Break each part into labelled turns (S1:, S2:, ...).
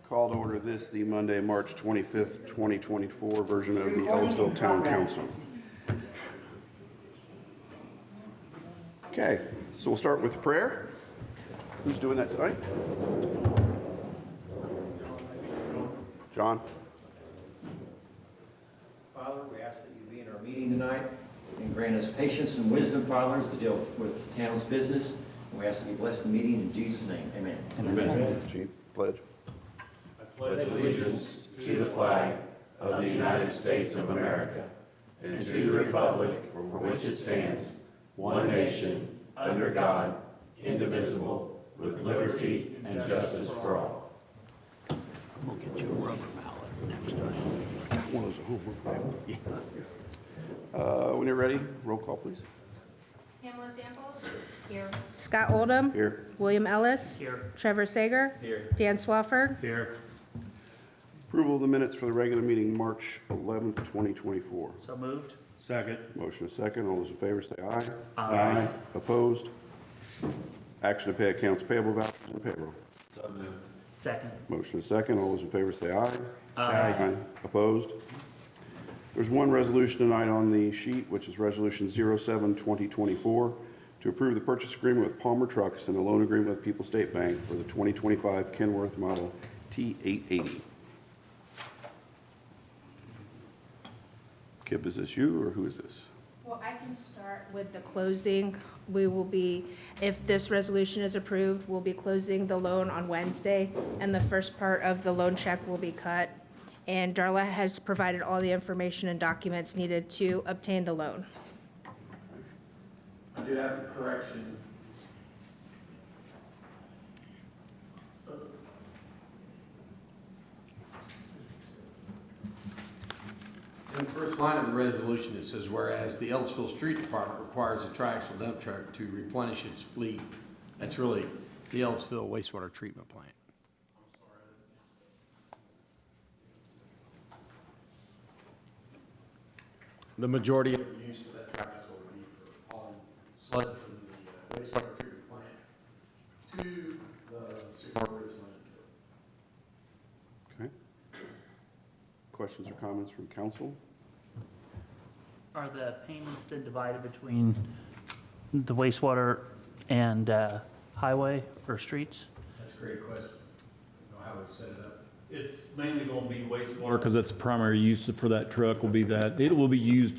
S1: Call to order this, the Monday, March 25th, 2024 version of the Ellettsville Town Council. Okay, so we'll start with prayer. Who's doing that tonight? John?
S2: Father, we ask that you be in our meeting tonight and grant us patience and wisdom, fathers, to deal with the town's business. And we ask that you bless the meeting in Jesus' name. Amen.
S1: Amen. Chief, pledge.
S3: Pledge allegiance to the flag of the United States of America and to the republic for which it stands, one nation, under God, indivisible, with liberty and justice for all.
S4: We'll get you a rubber mallet next time.
S1: One of those at home. When you're ready, roll call, please.
S5: Pamela Samples. Here. Scott Oldham.
S1: Here.
S5: William Ellis.
S4: Here.
S5: Trevor Sager.
S2: Here.
S5: Dan Swafford.
S4: Here.
S1: Approval of the minutes for the regular meeting, March 11th, 2024.
S4: So moved. Second.
S1: Motion is second. All those in favor say aye.
S4: Aye.
S1: Opposed? Action to pay accounts payable, vouchers, and payroll.
S4: So moved. Second.
S1: Motion is second. All those in favor say aye.
S4: Aye.
S1: Opposed? There's one resolution tonight on the sheet, which is Resolution 07-2024, to approve the purchase agreement with Palmer Trucks and a loan agreement with People's State Bank for the 2025 Kenworth Model T880. Kip, is this you or who is this?
S5: Well, I can start with the closing. We will be, if this resolution is approved, we'll be closing the loan on Wednesday, and the first part of the loan check will be cut. And Darla has provided all the information and documents needed to obtain the loan.
S6: I do have a correction. In the first line of the resolution, it says, whereas the Ellettsville Street Department requires a triaxle dump truck to replenish its fleet. That's really the Ellettsville wastewater treatment plant. The majority of the use of that triaxle would be for hauling sludge from the wastewater treatment plant to the Sycamore Ridge landfill.
S1: Okay. Questions or comments from council?
S7: Are the payments then divided between the wastewater and highway or streets?
S6: That's a great question. I don't know how we set it up.
S8: It's mainly going to be wastewater because that's the primary use for that truck will be that. It will be used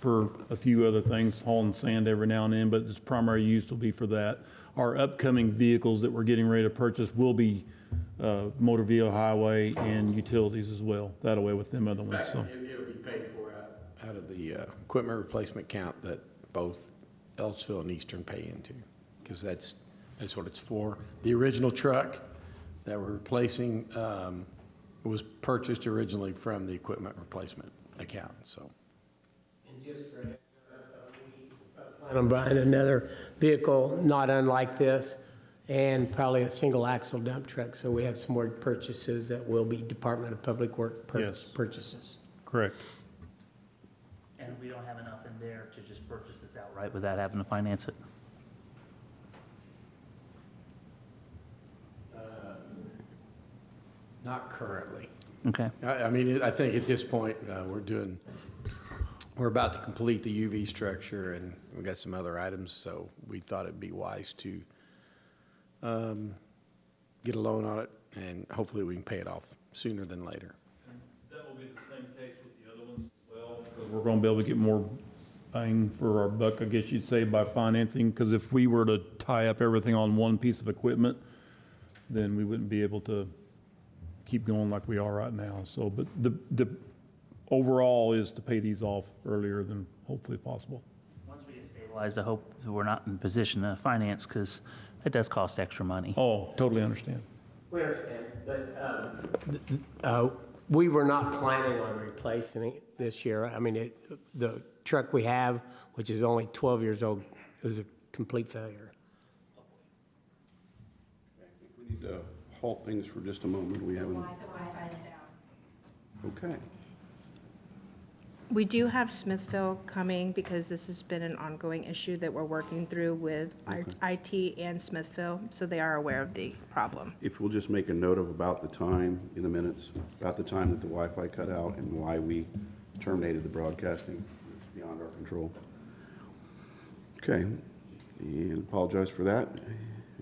S8: for a few other things, hauling sand every now and then, but its primary use will be for that. Our upcoming vehicles that we're getting ready to purchase will be motor vehicle, highway, and utilities as well. That way with them other
S6: In
S8: ones.
S6: fact,
S8: So
S6: it'll be paid for out of the equipment replacement account that both Ellettsville and Eastern pay into, because that's what it's for. The original truck that we're replacing was purchased originally from the equipment replacement account, so.
S9: And just for, we plan on buying another vehicle not unlike this, and probably a single axle dump truck, so we have some more purchases that will be Department of Public Work
S8: Yes.
S9: purchases.
S8: correct.
S7: And we don't have enough in there to just purchase this outright without having to finance it?
S6: Not currently.
S7: Okay.
S6: I mean, I think at this point, we're about to complete the UV structure, and we got some other items, so we thought it'd be wise to get a loan on it, and hopefully we can pay it off sooner than later.
S8: That will be the same case with the other ones as well, because we're going to be able to get more bang for our buck, I guess you'd say, by financing, because if we were to tie up everything on one piece of equipment, then we wouldn't be able to keep going like we are right now. So, but the overall is to pay these off earlier than hopefully possible.
S7: Once we get stabilized, I hope that we're not in position to finance, because it does cost extra money.
S8: Oh, totally understand.
S9: We understand, but we were not planning on replacing it this year. I mean, the truck we have, which is only 12 years old, is a complete failure.
S1: I think we need to halt things for just a moment. We haven't.
S5: The Wi-Fi's down.
S1: Okay.
S5: We do have Smithville coming because this has been an ongoing issue that we're working through with IT and Smithville, so they are aware of the problem.
S1: If we'll just make a note of about the time in the minutes, about the time that the Wi-Fi cut out and why we terminated the broadcasting, it's beyond our control. Okay, and apologize for that.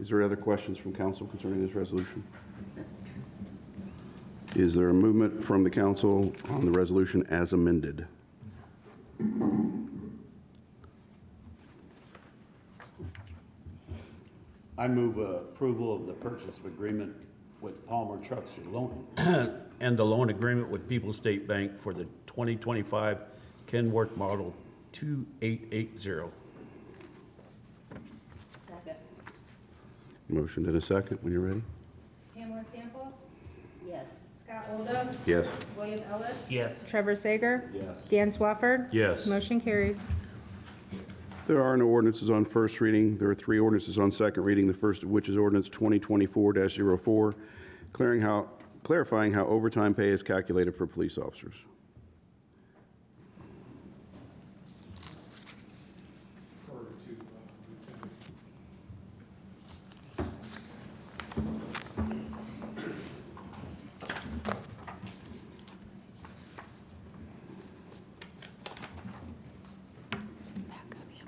S1: Is there other questions from council concerning this resolution? Is there a movement from the council on the resolution as amended?
S4: I move approval of the purchase agreement with Palmer Trucks and Loan, and the loan agreement with People's State Bank for the 2025 Kenworth Model 2880.
S5: Second.
S1: Motion and a second, when you're ready.
S5: Pamela Samples?
S10: Yes.
S5: Scott Oldham?
S1: Yes.
S5: William Ellis?
S7: Yes.
S5: Trevor Sager?
S4: Yes.
S5: Dan Swafford?
S4: Yes.
S5: Motion carries.
S1: There are no ordinances on first reading. There are 3 ordinances on second reading, the first of which is ordinance 2024-04, clarifying how overtime pay is calculated for police officers.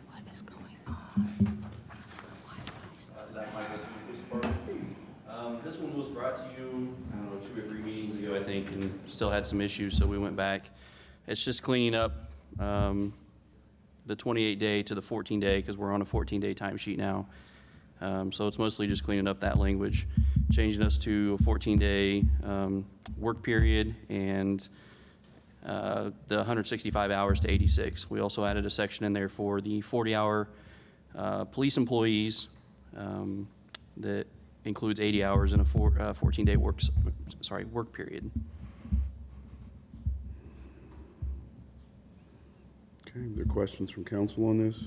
S5: What is going on?
S11: Zach Michael, Police Department. This one was brought to you, I don't know, 2 or 3 meetings ago, I think, and still had some issues, so we went back. It's just cleaning up the 28-day to the 14-day, because we're on a 14-day timesheet now. So it's mostly just cleaning up that language, changing us to a 14-day work period and the 165 hours to 86. We also added a section in there for the 40-hour police employees that includes 80 hours in a 14-day work period.
S1: Okay, are there questions from council on this?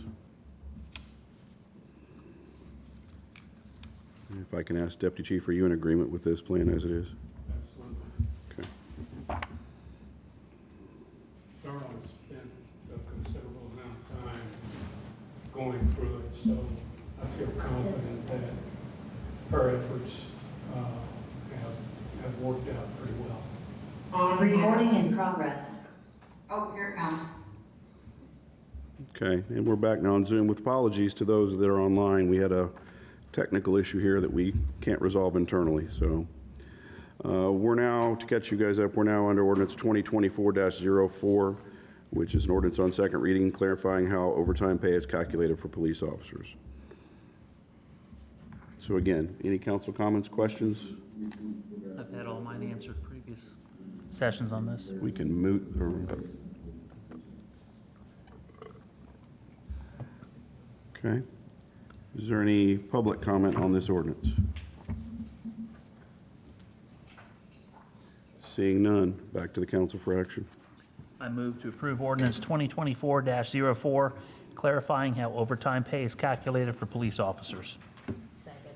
S1: If I can ask Deputy Chief, are you in agreement with this plan as it is?
S12: Absolutely.
S1: Okay.
S12: Darwin spent a considerable amount of time going through it, so I feel confident that her efforts have worked out pretty well.
S10: Recording in progress. Oh, here it comes.
S1: Okay, and we're back now on Zoom with apologies to those that are online. We had a technical issue here that we can't resolve internally, so. We're now, to catch you guys up, we're now under ordinance 2024-04, which is an ordinance on second reading clarifying how overtime pay is calculated for police officers. So again, any council comments, questions?
S7: I've had all mine answered previous sessions on this.
S1: We can moot or. Okay. Is there any public comment on this ordinance? Seeing none, back to the council for action.
S7: I move to approve ordinance 2024-04, clarifying how overtime pay is calculated for police officers.
S10: Second.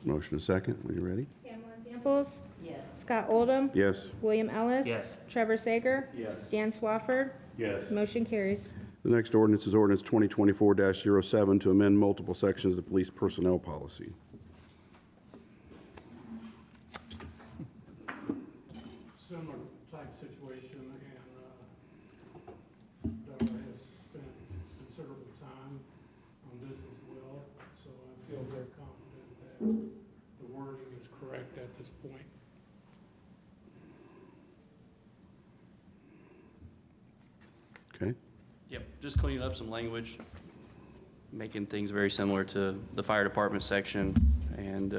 S1: Motion a second, when you're ready.
S5: Pamela Samples?
S10: Yes.
S5: Scott Oldham?
S1: Yes.
S5: William Ellis?
S7: Yes.
S5: Trevor Sager?
S4: Yes.
S5: Dan Swafford?
S4: Yes.
S5: Motion carries.
S1: The next ordinance is ordinance 2024-07 to amend multiple sections of the police personnel policy.
S12: Similar type situation, and Darla has spent considerable time on this as well, so I feel very confident that the wording is correct at this point.
S1: Okay?
S11: Yep, just cleaning up some language, making things very similar to the fire department section, and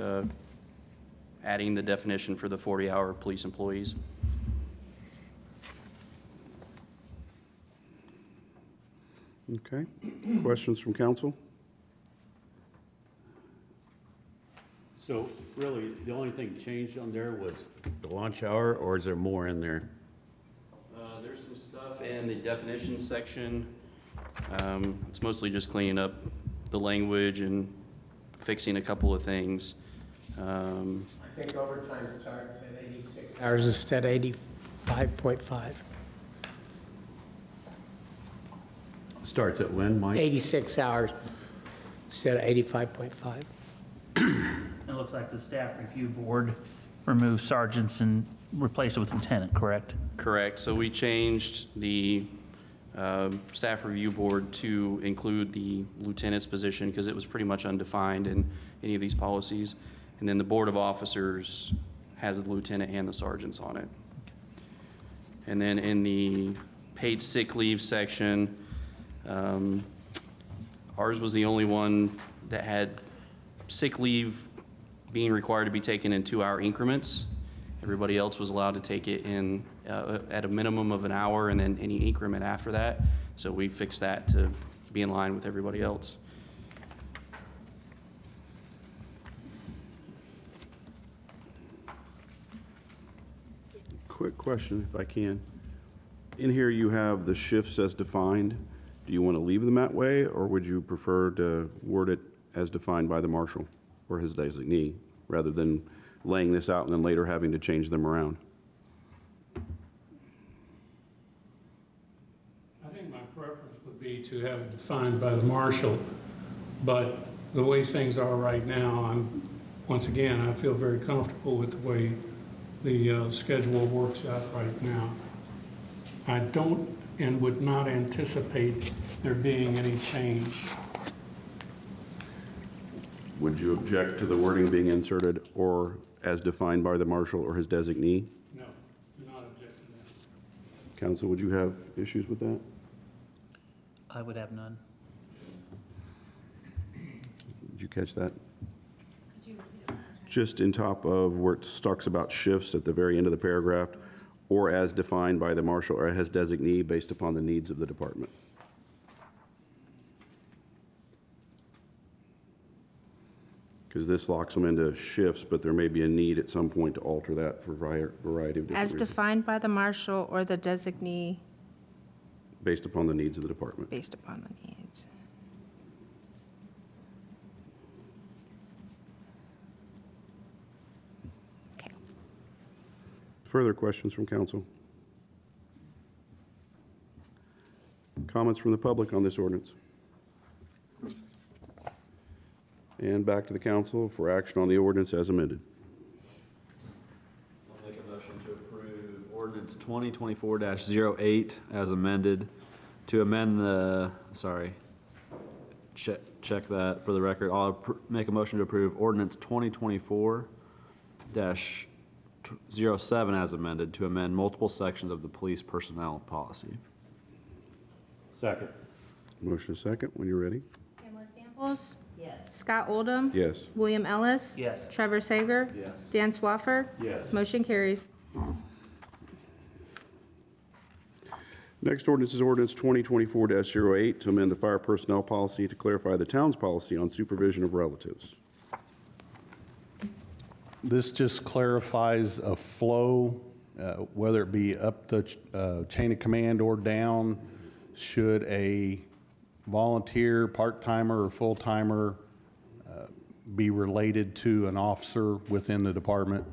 S11: adding the definition for the 40-hour police employees.
S1: Okay. Questions from council?
S4: So really, the only thing changed on there was the lunch hour, or is there more in there?
S11: There's some stuff in the definitions section. It's mostly just cleaning up the language and fixing a couple of things.
S9: I think overtime starts at 86 hours instead of 85.5.
S4: Starts at when, Mike?
S9: 86 hours instead of 85.5.
S7: It looks like the staff review board removed sergeants and replaced it with lieutenant, correct?
S11: Correct. So we changed the staff review board to include the lieutenant's position because it was pretty much undefined in any of these policies. And then the board of officers has the lieutenant and the sergeants on it. And then in the paid sick leave section, ours was the only one that had sick leave being required to be taken in 2-hour increments. Everybody else was allowed to take it in at a minimum of an hour and then any increment after that. So we fixed that to be in line with everybody else.
S1: Quick question, if I can. In here, you have the shifts as defined. Do you want to leave them that way, or would you prefer to word it as defined by the marshal or his designee, rather than laying this out and then later having to change them around?
S12: I think my preference would be to have it defined by the marshal, but the way things are right now, once again, I feel very comfortable with the way the schedule works out right now. I don't and would not anticipate there being any change.
S1: Would you object to the wording being inserted, or as defined by the marshal or his designee?
S12: No, do not object to that.
S1: Counsel, would you have issues with that?
S7: I would have none.
S1: Did you catch that? Just in top of where it talks about shifts at the very end of the paragraph, or as defined by the marshal or his designee based upon the needs of the department. Because this locks them into shifts, but there may be a need at some point to alter that for a variety of different
S5: As
S1: reasons.
S5: defined by the marshal or the designee
S1: Based upon the needs of the department.
S5: based upon the needs. Okay.
S1: Further questions from council? Comments from the public on this ordinance? And back to the council for action on the ordinance as amended.
S3: I'll make a motion to approve ordinance 2024-08 as amended, to amend the, check that for the record. I'll make a motion to approve ordinance 2024-07 as amended, to amend multiple sections of the police personnel policy.
S4: Second.
S1: Motion is second, when you're ready.
S5: Pamela Samples?
S10: Yes.
S5: Scott Oldham?
S1: Yes.
S5: William Ellis?
S7: Yes.
S5: Trevor Sager?
S3: Yes.
S5: Dan Swafford?
S4: Yes.
S5: Motion carries.
S1: Next ordinance is ordinance 2024-08 to amend the fire personnel policy to clarify the town's policy on supervision of relatives.
S13: This just clarifies a flow, whether it be up the chain of command or down, should a volunteer, part-timer, or full-timer be related to an officer within the department.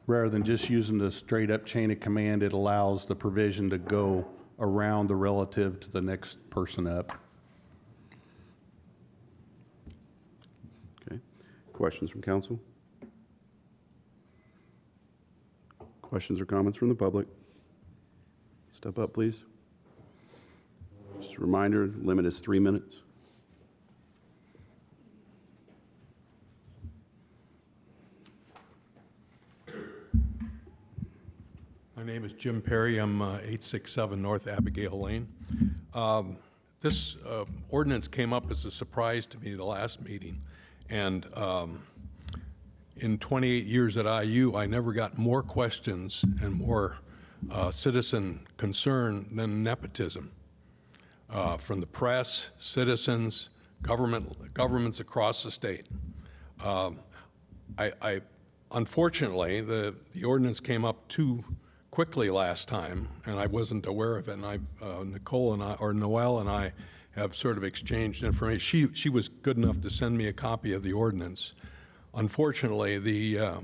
S13: Rather than just using the straight-up chain of command, it allows the provision to go around the relative to the next person up.
S1: Okay. Questions from council? Questions or comments from the public? Step up, please. Just a reminder, limit is 3 minutes.
S14: My name is Jim Perry. I'm 867 North Abigail Lane. This ordinance came up as a surprise to me the last meeting. And in 28 years at IU, I never got more questions and more citizen concern than nepotism. From the press, citizens, governments across the state. Unfortunately, the ordinance came up too quickly last time, and I wasn't aware of it. And Noelle and I have sort of exchanged information. She was good enough to send me a copy of the ordinance. Unfortunately, the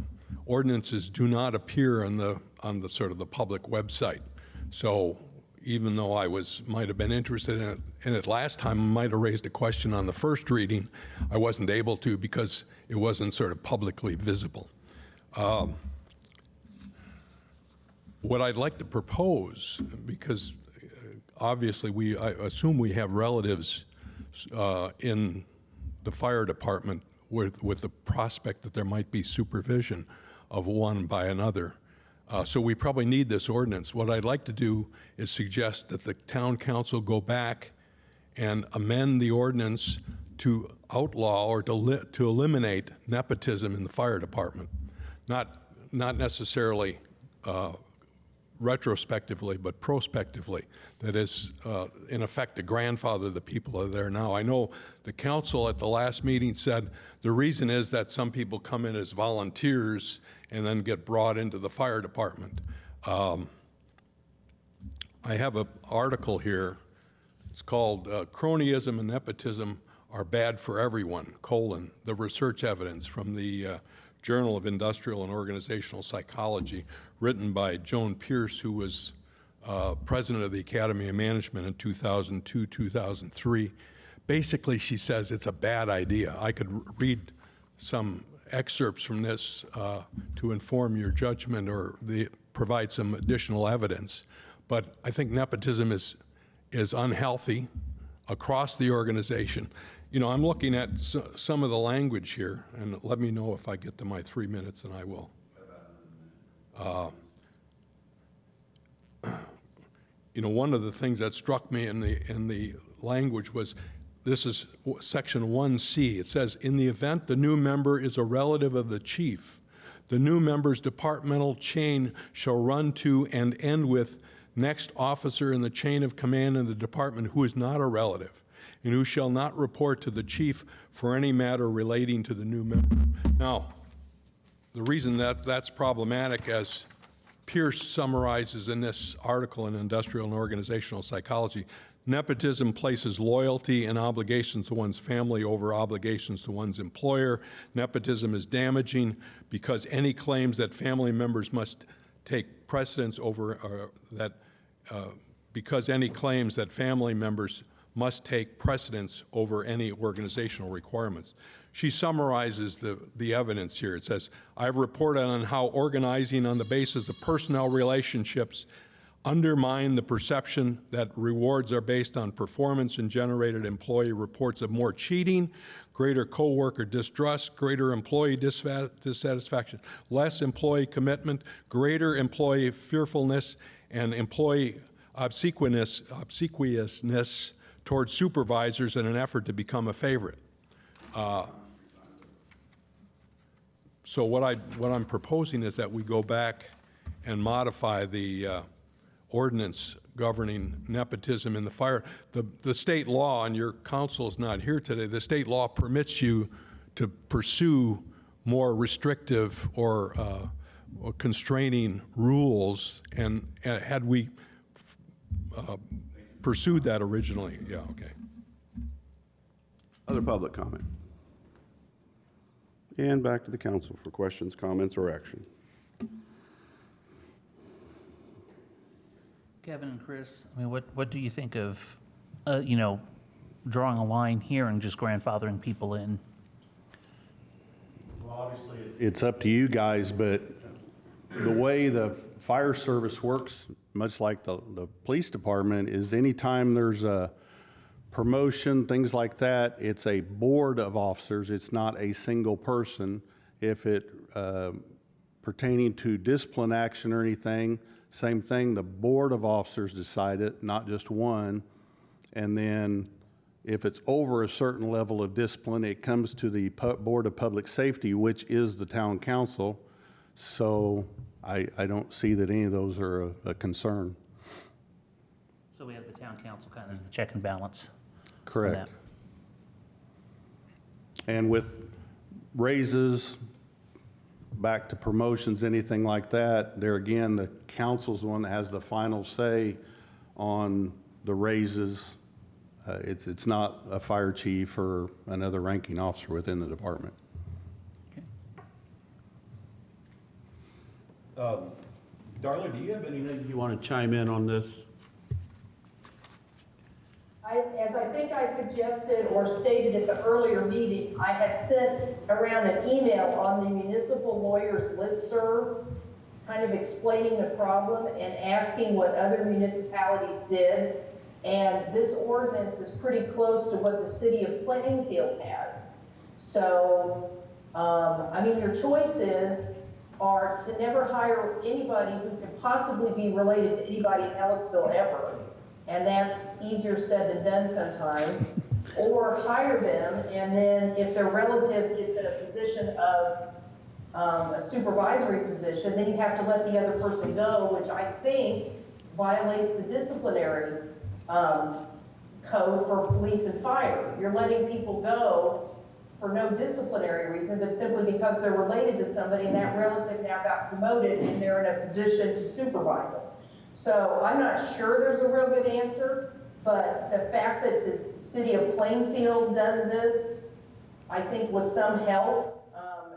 S14: ordinances do not appear on the sort of the public website. So, even though might have been interested in it last time, I might have raised a question on the first reading. I wasn't able to because it wasn't sort of publicly visible. What I'd like to propose, because obviously I assume we have relatives in the fire department with the prospect that there might be supervision of one by another. So we probably need this ordinance. What I'd like to do is suggest that the town council go back and amend the ordinance to outlaw or to eliminate nepotism in the fire department. Not necessarily retrospectively, but prospectively. That is, in effect, to grandfather the people that are there now. I know the council at the last meeting said the reason is that some people come in as volunteers and then get brought into the fire department. I have an article here. It's called Cronyism and Nepotism Are Bad for Everyone, the research evidence from the Journal of Industrial and Organizational Psychology, written by Joan Pierce, who was president of the Academy of Management in 2002, 2003. Basically, she says it's a bad idea. I could read some excerpts from this to inform your judgment or provide some additional evidence. But I think nepotism is unhealthy across the organization. You know, I'm looking at some of the language here, and let me know if I get to my 3 minutes, and I will. You know, one of the things that struck me in the language was, this is section 1C. It says, in the event the new member is a relative of the chief, the new member's departmental chain shall run to and end with next officer in the chain of command in the department who is not a relative, and who shall not report to the chief for any matter relating to the new member. Now, the reason that that's problematic, as Pierce summarizes in this article in Industrial and Organizational Psychology, nepotism places loyalty and obligations to one's family over obligations to one's employer. Nepotism is damaging because any claims that family members must take precedence over any organizational requirements. She summarizes the evidence here. It says, I've reported on how organizing on the basis of personnel relationships undermine the perception that rewards are based on performance and generated employee reports of more cheating, greater coworker distrust, greater employee dissatisfaction, less employee commitment, greater employee fearfulness, and employee obsequiousness towards supervisors in an effort to become a favorite. So what I'm proposing is that we go back and modify the ordinance governing nepotism in the fire. The state law, and your counsel is not here today, the state law permits you to pursue more restrictive or constraining rules, and had we pursued that originally, yeah, okay.
S1: Other public comment? And back to the council for questions, comments, or action.
S7: Kevin and Chris, I mean, what do you think of, you know, drawing a line here and just grandfathering people in?
S13: Well, obviously, it's up to you guys, but the way the fire service works, much like the police department, is anytime there's a promotion, things like that, it's a board of officers. It's not a single person. If it pertaining to discipline action or anything, same thing, the board of officers decide it, not just one. And then if it's over a certain level of discipline, it comes to the Board of Public Safety, which is the town council. So I don't see that any of those are a concern.
S7: So we have the town council kind of as the check and balance.
S13: Correct. And with raises, back to promotions, anything like that, there again, the council's the one that has the final say on the raises. It's not a fire chief or another ranking officer within the department.
S4: Darla, do you have anything you want to chime in on this?
S15: suggested or stated at the earlier meeting, I had sent around an email on the municipal lawyers listserv, kind of explaining the problem and asking what other municipalities did. And this ordinance is pretty close to what the city of Plainfield has. So, I mean, your choices are to never hire anybody who could possibly be related to anybody in Ellettsville ever. And that's easier said than done sometimes. Or hire them, and then if their relative gets in a position of a supervisory position, then you have to let the other person go, which I think violates the disciplinary code for police and fire. You're letting people go for no disciplinary reason, but simply because they're related to somebody and that relative now got promoted and they're in a position to supervise them. So I'm not sure there's a real good answer, but the fact that the city of Plainfield does this, I think with some help,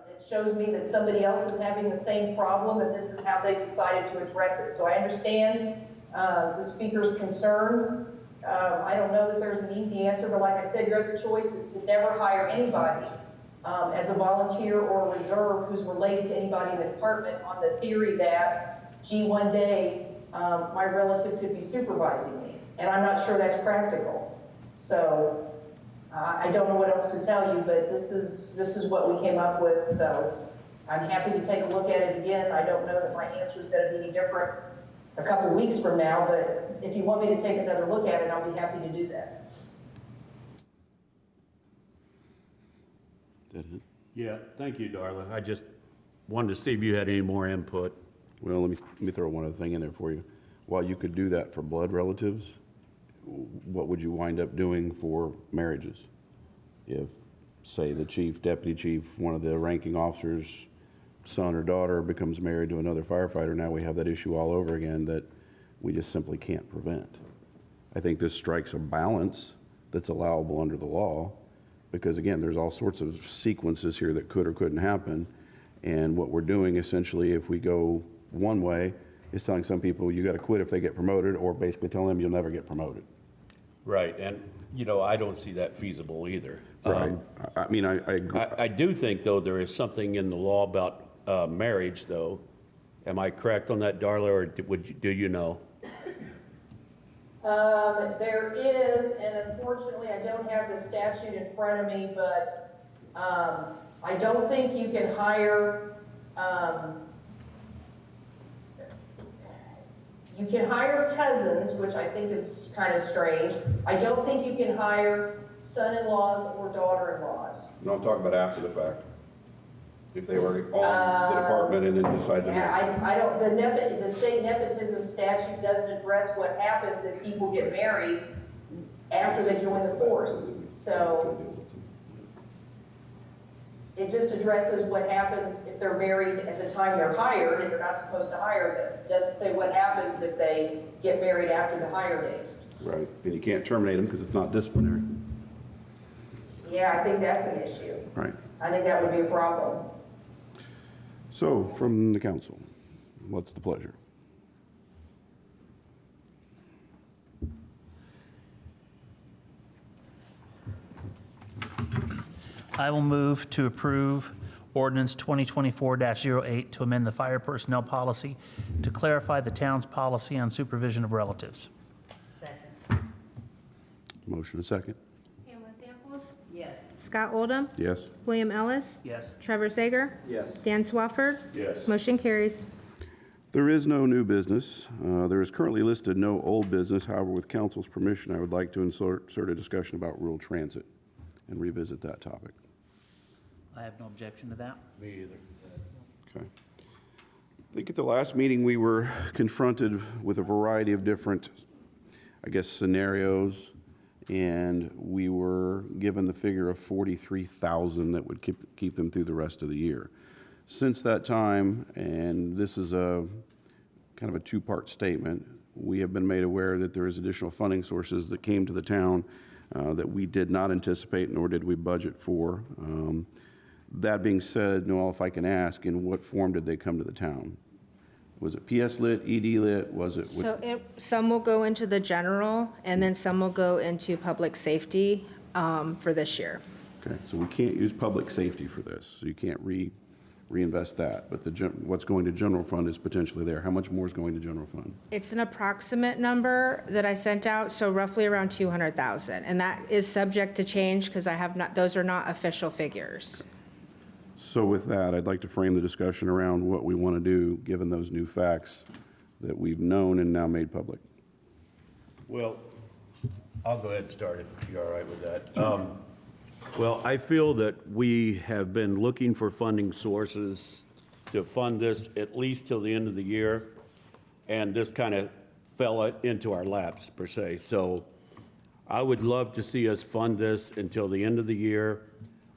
S15: it shows me that somebody else is having the same problem and this is how they decided to address it. So I understand the speaker's concerns. I don't know that there's an easy answer, but like I said, your other choice is to never hire anybody as a volunteer or a reserve who's related to anybody in the department on the theory that, gee, one day my relative could be supervising me. And I'm not sure that's practical. So I don't know what else to tell you, but this is what we came up with. So I'm happy to take a look at it again. I don't know that my answer is going to be any different a couple weeks from now, but if you want me to take another look at it, I'll be happy to do that.
S1: That it?
S4: Yeah, thank you, Darla. I just wanted to see if you had any more input.
S1: Well, let me throw one other thing in there for you. While you could do that for blood relatives, what would you wind up doing for marriages? If, say, the chief, deputy chief, one of the ranking officers' son or daughter becomes married to another firefighter, now we have that issue all over again that we just simply can't prevent. I think this strikes a balance that's allowable under the law because, again, there's all sorts of sequences here that could or couldn't happen. And what we're doing essentially, if we go one way, is telling some people you got to quit if they get promoted, or basically telling them you'll never get promoted.
S4: Right, and, I don't see that feasible either.
S1: Right. I mean, I agree.
S4: I do think, though, there is something in the law about marriage, though. Am I correct on that, Darla, or do you know?
S15: There is, and unfortunately I don't have the statute in front of me, but I don't think you can hire, you can hire cousins, which I think is kind of strange. I don't think you can hire son-in-laws or daughter-in-laws.
S1: No, I'm talking about after the fact. If they were on the department and then decide to marry.
S15: Yeah, I don't, the state nepotism statute doesn't address what happens if people get married after they join the force. So it just addresses what happens if they're married at the time they're hired and you're not supposed to hire them. It doesn't say what happens if they get married after the hire date.
S1: Right, and you can't terminate them because it's not disciplinary.
S15: Yeah, I think that's an issue.
S1: Right.
S15: I think that would be a problem.
S1: So, from the council, what's the pleasure?
S7: I will move to approve ordinance 2024-08 to amend the fire personnel policy to clarify the town's policy on supervision of relatives.
S10: Second.
S1: Motion and second.
S5: Pamela Samples?
S10: Yes.
S5: Scott Oldham?
S1: Yes.
S5: William Ellis?
S7: Yes.
S5: Trevor Sager?
S2: Yes.
S5: Dan Swafford?
S4: Yes.
S5: Motion carries.
S1: There is no new business. There is currently listed no old business. However, with council's permission, I would like to insert a discussion about rural transit and revisit that topic.
S7: I have no objection to that.
S4: Me either.
S1: Okay. I think at the last meeting, we were confronted with a variety of different, scenarios, and we were given the figure of 43,000 that would keep them through the rest of the year. Since that time, and this is a kind of a two-part statement, we have been made aware that there is additional funding sources that came to the town that we did not anticipate, nor did we budget for. That being said, Noel, if I can ask, in what form did they come to the town? Was it PS Lit, ED Lit, was it?
S5: So some will go into the general, and then some will go into public safety. for this year.
S1: Okay, so we can't use public safety for this, so you can't reinvest that, but what's going to general fund is potentially there. How much more is going to general fund?
S5: It's an approximate number that I sent out, so roughly around 200,000. And that is subject to change because those are not official figures.
S1: So with that, I'd like to frame the discussion around what we want to do, given those new facts that we've known and now made public.
S4: Well, I'll go ahead and start if you're all right with that. Well, I feel that we have been looking for funding sources to fund this at least till the end of the year, and this kind of fell into our laps, per se. So I would love to see us fund this until the end of the year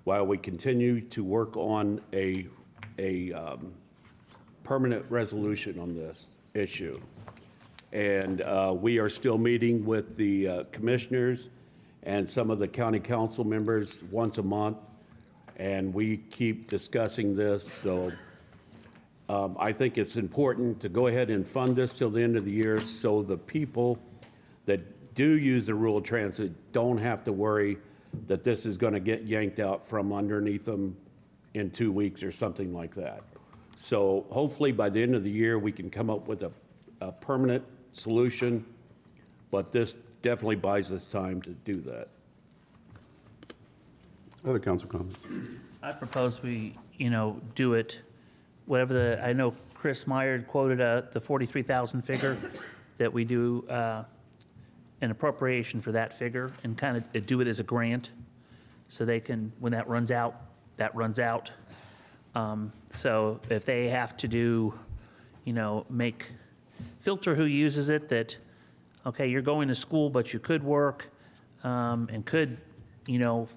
S4: while we continue to work on a permanent resolution on this issue. And we are still meeting with the commissioners and some of the county council members once a month, and we keep discussing this. So I think it's important to go ahead and fund this till the end of the year so the people that do use the rural transit don't have to worry that this is going to get yanked out from underneath them in 2 weeks or something like that. So hopefully by the end of the year, we can come up with a permanent solution, but this definitely buys us time to do that.
S1: Other council comments?
S7: I propose we, do it, whatever I know Chris Meyer quoted the 43,000 figure, that we do an appropriation for that figure and kind of do it as a grant so they can, when that runs out, that runs out. So if they have to do, filter who uses it, that, okay, you're going to school, but you could work and could,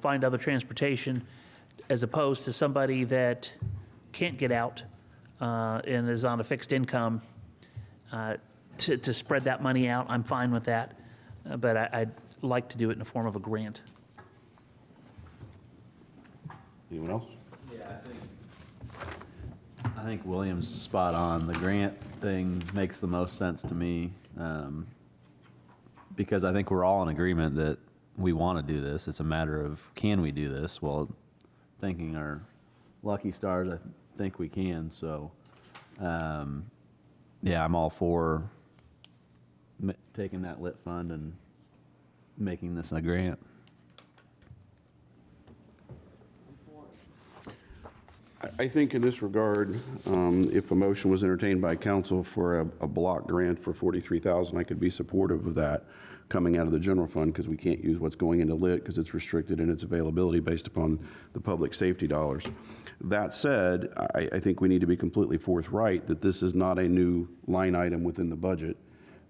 S7: find other transportation, as opposed to somebody that can't get out and is on a fixed income, to spread that money out. I'm fine with that, but I'd like to do it in the form of a grant.
S1: Anyone else?
S3: Yeah, I think William's spot on. The grant thing makes the most sense to me, because I think we're all in agreement that we want to do this. It's a matter of, can we do this? Well, thinking our lucky stars, I think we can. So, yeah, I'm all for taking that lit fund and making this a grant.
S1: I think in this regard, if a motion was entertained by council for a block grant for $43,000, I could be supportive of that coming out of the general fund, because we can't use what's going into lit because it's restricted in its availability based upon the public safety dollars. That said, I think we need to be completely forthright that this is not a new line item within the budget.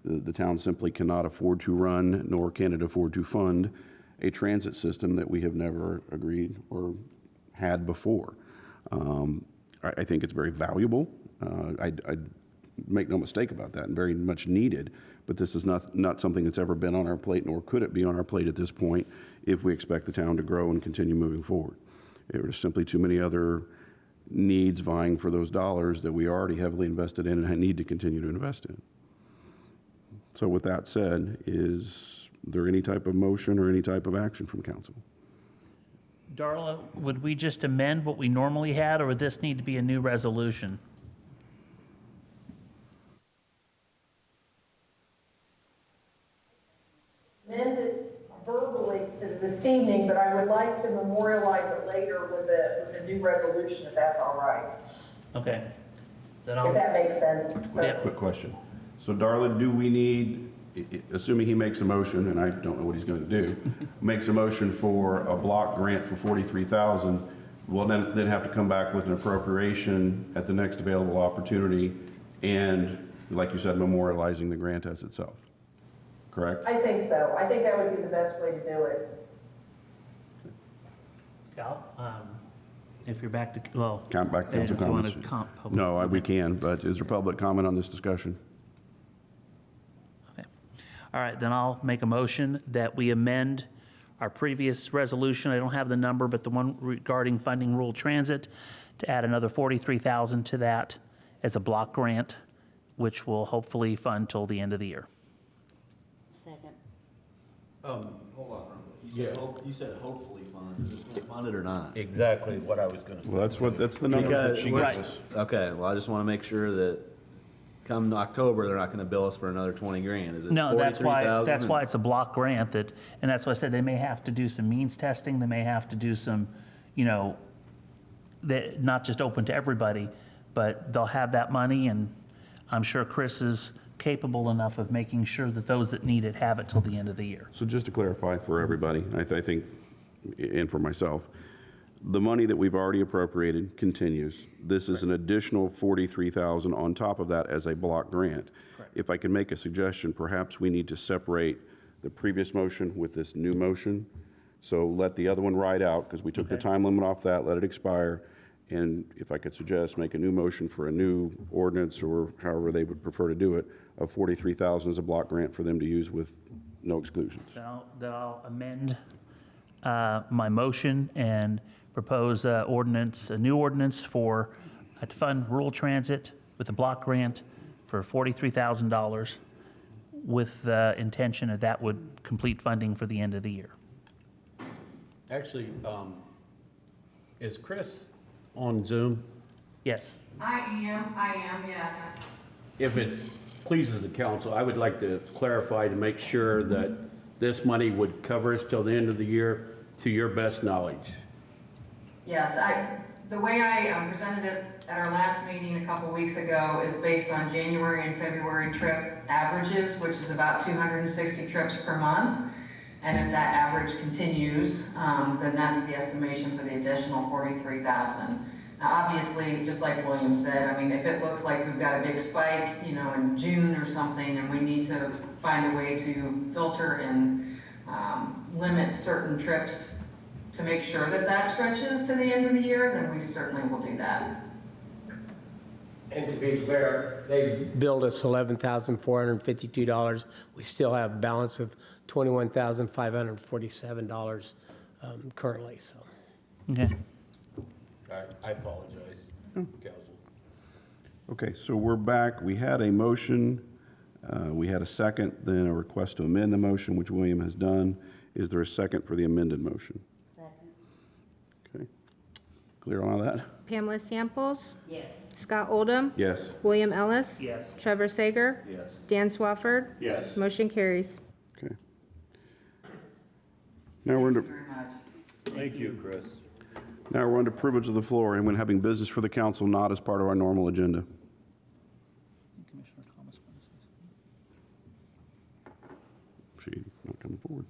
S1: The town simply cannot afford to run, nor can it afford to fund a transit system that we have never agreed or had before. I think it's very valuable. I'd make no mistake about that, and very much needed, but this is not something that's ever been on our plate, nor could it be on our plate at this point if we expect the town to grow and continue moving forward. There are simply too many other needs vying for those dollars that we already heavily invested in and need to continue to invest in. So with that said, is there any type of motion or any type of action from council?
S7: Darla, would we just amend what we normally had, or would this need to be a new resolution?
S15: Amend it verbally to this evening, but I would like to memorialize it later with a new resolution, if that's all right.
S7: Okay. Then
S15: If that makes sense. So,
S1: Quick question. So Darla, do we need, assuming he makes a motion, and I don't know what he's going to do, makes a motion for a block grant for $43,000, we'll then have to come back with an appropriation at the next available opportunity, and like you said, memorializing the grant as itself. Correct?
S15: I think so. I think that would be the best way to do it.
S7: Cal, if you're back to, well.
S1: Count back council
S7: if you want
S1: comments.
S7: to public-
S1: No, we can, but is there public comment on this discussion?
S7: Okay. All right, then I'll make a motion that we amend our previous resolution. I don't have the number, but the one regarding funding rural transit, to add another $43,000 to that as a block grant, which will hopefully fund till the end of the year.
S10: Second.
S4: Hold on.
S3: You said hopefully fund. Is this gonna fund it or not?
S4: Exactly what I was gonna say.
S1: Well, that's the number that she
S3: Because-
S1: gives us.
S3: Okay, well, I just wanna make sure that come October, they're not gonna bill us for another 20 grand. Is it
S7: No, that's why
S3: 43,000?
S7: it's a block grant that, and that's why I said they may have to do some means testing, they may have to do some, you know, that, not just open to everybody, but they'll have that money, and I'm sure Chris is capable enough of making sure that those that need it have it till the end of the year.
S1: So just to clarify for everybody, I think, and for myself, the money that we've already appropriated continues. This is an additional $43,000 on top of that as a block grant. If I can make a suggestion, perhaps we need to separate the previous motion with this new motion. So let the other one ride out, because we took the time limit off that, let it expire. And if I could suggest, make a new motion for a new ordinance, or however they would prefer to do it, of $43,000 as a block grant for them to use with no exclusions.
S7: Then I'll amend my motion and propose a new ordinance for, to fund rural transit with a block grant for $43,000 with the intention that that would complete funding for the end of the year.
S4: Actually, is Chris on Zoom?
S7: Yes.
S10: I am, yes.
S4: If it pleases the council, I would like to clarify to make sure that this money would cover us till the end of the year, to your best knowledge.
S10: Yes, the way I presented it at our last meeting a couple weeks ago is based on January and February trip averages, which is about 260 trips per month. And if that average continues, then that's the estimation for the additional 43,000. Now, obviously, just like William said, I mean, if it looks like we've got a big spike, you know, in June or something, and we need to find a way to filter and limit certain trips to make sure that that stretches to the end of the year, then we certainly will do that.
S9: And to be fair, they've billed us $11,452. We still have a balance of $21,547 currently, so.
S7: Okay.
S4: I apologize, council.
S1: Okay, so we're back. We had a motion, we had a second, then a request to amend the motion, which William has done. Is there a second for the amended motion?
S10: Second.
S1: Okay. Clear on all that?
S5: Pamela Samples,
S10: Yes.
S5: Scott Oldham,
S1: Yes.
S5: William Ellis.
S7: Yes.
S5: Trevor Sager,
S3: Yes.
S5: Dan Swafford.
S4: Yes.
S5: Motion carries.
S1: Okay. Now we're into,
S10: Very much.
S4: Thank you, Chris.
S1: now we're under privilege of the floor, and when having business for the council not as part of our normal agenda.
S7: Commissioner Thomas.
S1: She not coming forward.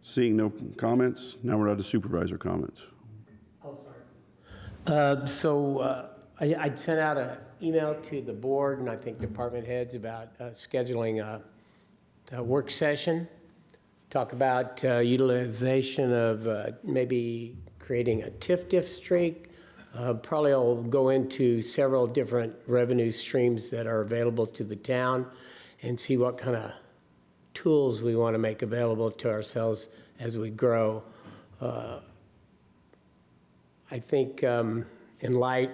S1: Seeing no comments, now we're on to supervisor comments.
S9: I'll start. I sent out an email to the board and I think department heads about scheduling a work session. Talk about utilization of maybe creating a TIF streak. Probably I'll go into several different revenue streams that are available to the town and see what kind of tools we want to make available to ourselves as we grow. I think in light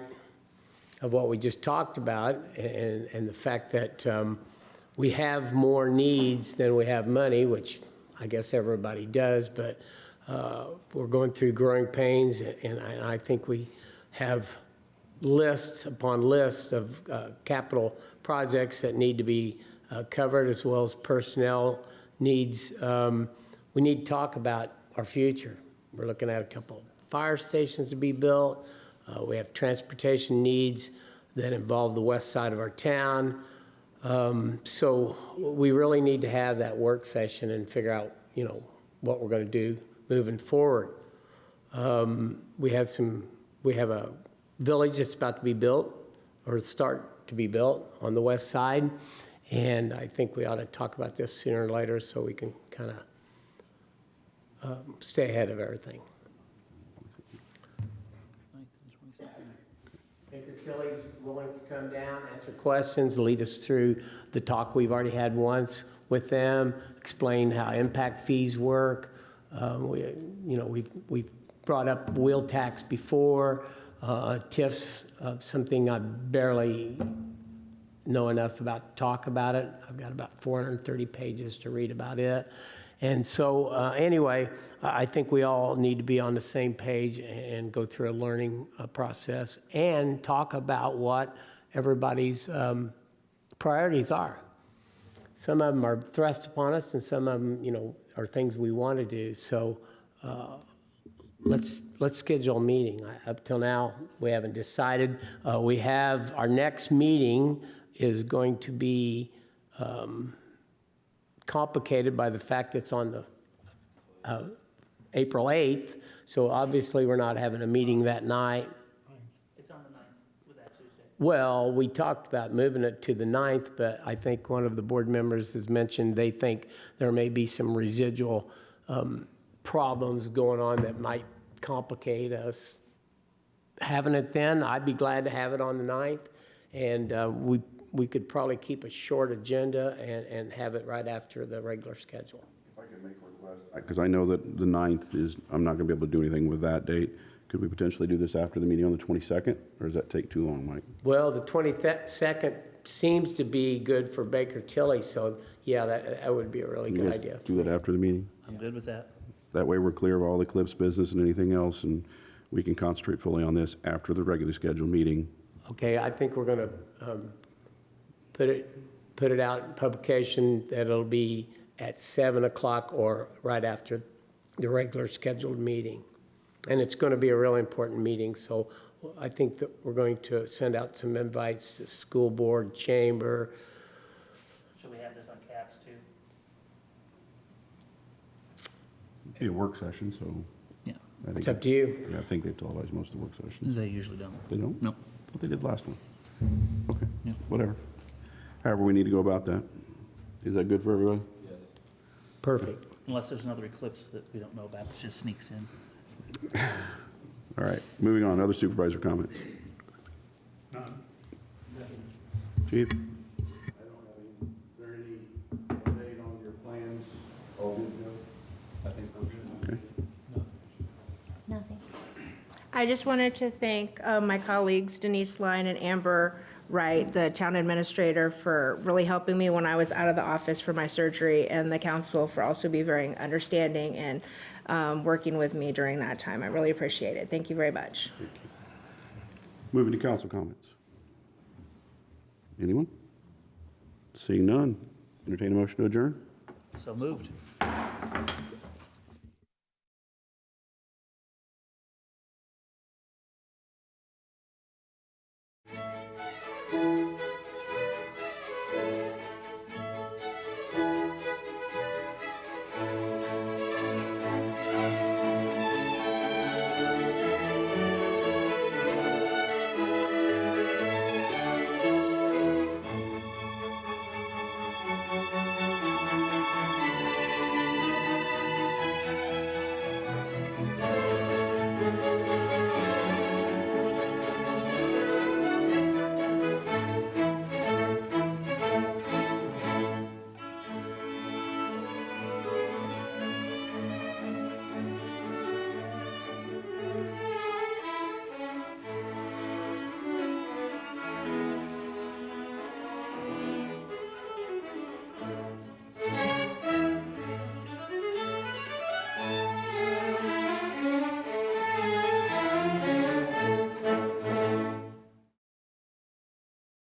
S9: of what we just talked about and the fact that we have more needs than we have money, which I guess everybody does, but we're going through growing pains, and I think we have lists upon lists of capital projects that need to be covered, as well as personnel needs. We need to talk about our future. We're looking at a couple fire stations to be built. We have transportation needs that involve the west side of our town. So we really need to have that work session and figure out, you know, what we're going to do moving forward. We have a village that's about to be built or start to be built on the west side. And I think we ought to talk about this sooner or later so we can kind of stay ahead of everything. Baker Tilly's willing to come down, answer questions, lead us through the talk we've already had once with them, explain how impact fees work. We've brought up wheel tax before, TIFs, something I barely know enough about to talk about it. I've got about 430 pages to read about it. And so, anyway, I think we all need to be on the same page and go through a learning process and talk about what everybody's priorities are. Some of them are thrust upon us, and some of them, are things we want to do. So let's schedule a meeting. Up till now, we haven't decided. We have our next meeting is going to be complicated by the fact it's on the April 8th. So obviously, we're not having a meeting that night.
S7: It's on the 9th, with that Tuesday.
S9: Well, we talked about moving it to the 9th, but I think one of the board members has mentioned they think there may be some residual problems going on that might complicate us having it then. I'd be glad to have it on the 9th, and we could probably keep a short agenda and have it right after the regular schedule.
S1: If I could make a request, because I know that the 9th is, I'm not going to be able to do anything with that date. Could we potentially do this after the meeting on the 22nd, or does that take too long, Mike?
S9: Well, the 22nd seems to be good for Baker Tilly, so yeah, that would be a really good idea.
S1: Do that after the meeting?
S7: I'm good with that.
S1: That way we're clear of all the Cliffs business and anything else, and we can concentrate fully on this after the regularly scheduled meeting.
S9: Okay, I think we're going to put it out in publication that it'll be at 7 o'clock or right after the regular scheduled meeting. And it's going to be a really important meeting, so I think that we're going to send out some invites to school board, chamber.
S7: Should we have this on CATS too?
S1: It'd be a work session, so.
S7: Yeah.
S1: I think
S9: It's up to you.
S1: Yeah, I think they've televised most of the work sessions.
S7: They usually don't.
S1: They don't?
S7: No.
S1: But they did last one. Okay,
S7: Yeah.
S1: whatever. However we need to go about that. Is that good for everybody?
S9: Perfect.
S7: Unless there's another eclipse that we don't know about that just sneaks in.
S1: All right, moving on, other supervisor comments. Chief?
S13: I don't have any. Is there any update on your plans? All good, Joe? I think we're good.
S1: Okay.
S5: Nothing. I just wanted to thank my colleagues Denise Line and Amber Wright, the town administrator, for really helping me when I was out of the office for my surgery, and the council for also being very understanding and working with me during that time. I really appreciate it. Thank you very much.
S1: Moving to council comments. Anyone? Seeing none, entertain a motion to adjourn?
S7: So moved.